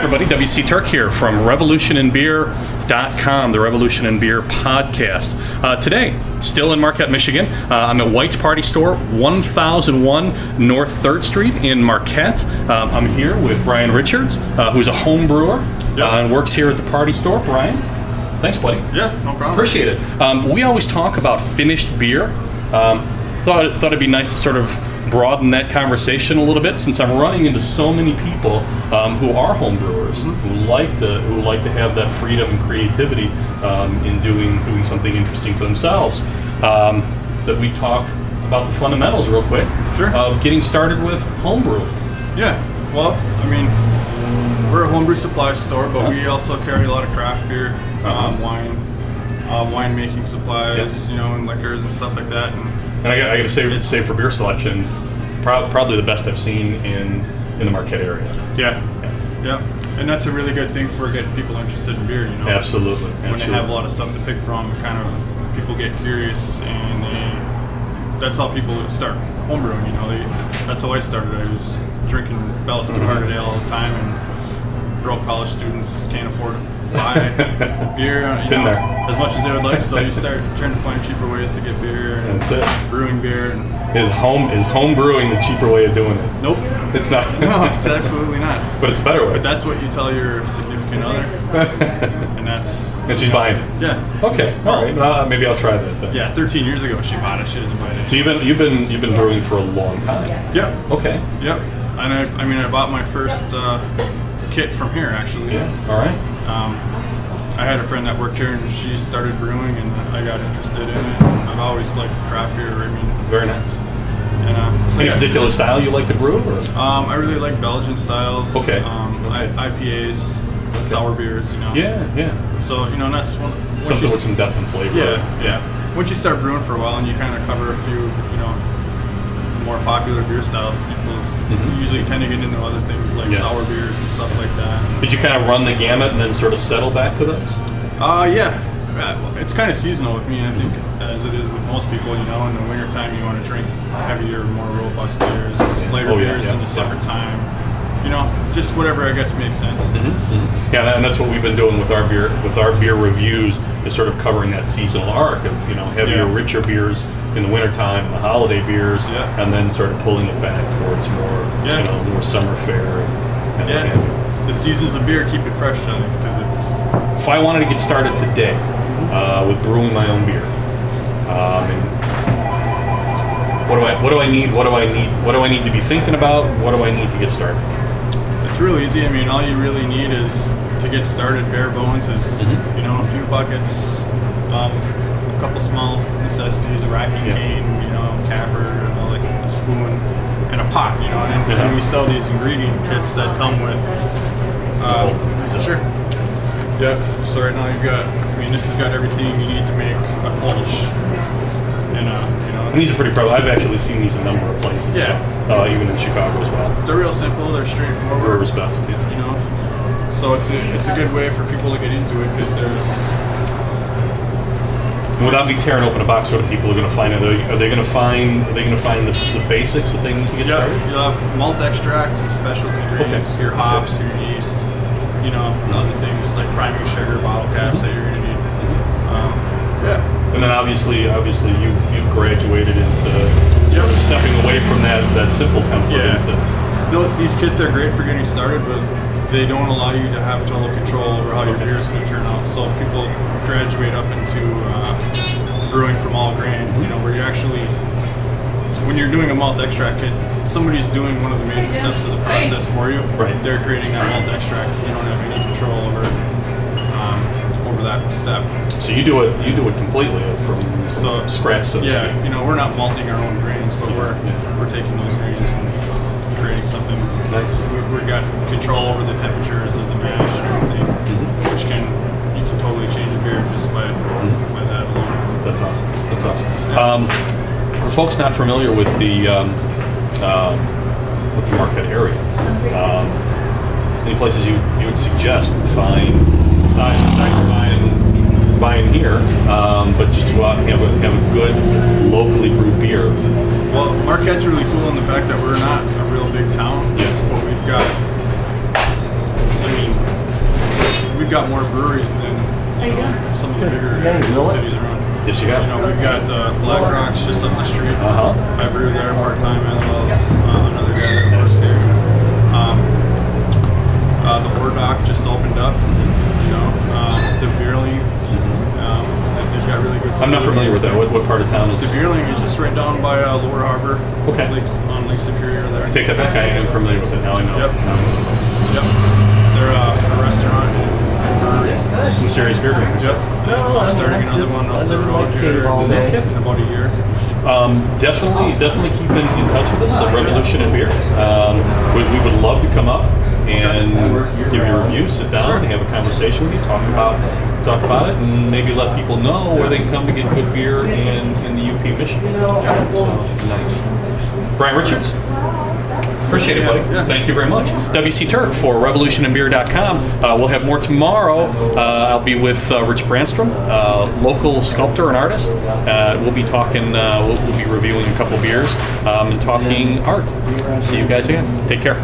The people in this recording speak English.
everybody, WC Turck here from RevolutionInBeer.com, the Revolution in Beer podcast. Today, still in Marquette, Michigan. I'm at White's Party Store, 1001 North 3rd Street in Marquette. I'm here with Brian Richards, who's a home brewer and works here at the Party Store. Brian, thanks, buddy. Yeah, no problem. Appreciate it. We always talk about finished beer. Thought it'd be nice to sort of broaden that conversation a little bit, since I'm running into so many people who are home brewers, who like to have that freedom and creativity in doing something interesting for themselves. That we talk about the fundamentals real quick of getting started with home brewing. Yeah, well, I mean, we're a homebrew supply store, but we also carry a lot of craft beer, wine making supplies, and liquors and stuff like that. And I got to say for beer selection, probably the best I've seen in the Marquette area. Yeah, and that's a really good thing for getting people interested in beer. Absolutely. When they have a lot of stuff to pick from, kind of people get curious, and that's how people start homebrewing. That's how I started. I was drinking Bell's Two Hearted Ale all the time, and broke college students can't afford to buy beer as much as they would like, so you start trying to find cheaper ways to get beer and brewing beer. And Is home brewing the cheaper way of doing it? Nope. It's not. No, it's absolutely not. But it's a better way. But that's what you tell your significant other, and she's buying it. Yeah. Okay. All right. Maybe I'll try that then. Yeah. 13 years ago she bought it. She doesn't buy it. So you've been brewing for a long time. Yep. Okay. Yep. And I bought my first kit from here actually. Yeah. All right. I had a friend that worked here, and she started brewing, and I got interested in it. I've always liked craft beer. Very nice. And, Any particular style you like to brew? Or? I really like Belgian styles. Okay. IPAs, sour beers. Yeah. So that's one. Something with some depth and flavor. Yeah. Once you start brewing for a while, and you kind of cover a few, more popular beer styles, people usually tend to get into other things like sour beers and stuff like that. Did you kind of run the gamut and then sort of settle back to those? Yeah. It's kind of seasonal with me, I think, as it is with most people. In the wintertime you want to drink heavier, more robust beers, lighter beers in the summertime. Just whatever I guess makes sense. Yeah, and that's what we've been doing with our beer reviews, is sort of covering that seasonal arc of heavier, richer beers in the wintertime, and the holiday beers, and then sort of pulling it back towards more more summer fare. And the seasons of beer keep it fresh, I think, because it's. If I wanted to get started today with brewing my own beer, what do I need? What do I need to be thinking about? What do I need to get started? It's real easy. All you really need is to get started. Bare bones is a few buckets, a couple small necessities, a racking cane, capper, a spoon, and a pot. And we sell these ingredient kits that come with. Sure. Yeah. So right now you've got. This has got everything you need to make a Kolsch. And these are pretty prevalent. I've actually seen these a number of places. Yeah. So, even in Chicago as well. They're real simple. They're straightforward. Brewer's best. So it's a good way for people to get into it, because there's. Without me tearing open a box, what are people going to find? Are they going to find the basics that they need to get started? You'll have malt extracts, some specialty ingredients, your hops, your yeast, other things like priming sugar, bottle caps that you're going to need. And then obviously you've graduated into sort of stepping away from that simple template. These kits are great for getting started, but they don't allow you to have total control over how your beer is going to turn out. So people graduate up into brewing from all grain, where you actually, when you're doing a malt extract kit, somebody's doing one of the major steps of the process for you. Right. They're creating that malt extract. You don't have any control over that step. So you do it completely from scratch. So we're not malting our own grains, but we're taking those grains and creating something nice. We've got control over the temperatures of the mash and everything, which you can totally change a beer just by that alone. That's awesome. Yeah. For folks not familiar with the Marquette area, any places you would suggest buying here, but just to go out and have a good locally brewed beer? Well, Marquette's really cool in the fact that we're not a real big town, but we've got, got more breweries than some of the bigger cities around. Yes, you got. You know, we've got Black Rocks just up the street. I brew there part time as well as another guy that works there. The War Dock just opened up. You know, the Veerling. They've got really good. I'm not familiar with that. What part of town is? The Veerling is just right down by Lower Harbor. Okay. On Lake Superior there. I take that back. I am familiar with it now. I know. Yep. Yep. They're a restaurant and brewery. Some serious beer drinkers. Yep. I'm starting another one up the road here in about a year. Definitely keep in touch with us. Revolution in Beer. We would love to come up and give you a review, sit down, and have a conversation with you, talk about it, and maybe let people know where they can come to get good beer in the UP, Michigan. So nice. Brian Richards. Appreciate it, buddy. Yeah. Thank you very much. WC Turck for revolutionandbeer.com. We'll have more tomorrow. I'll be with Rich Brandstrom, local sculptor and artist. We'll be talking, we'll be reviewing a couple beers and talking art. See you guys again. Take care.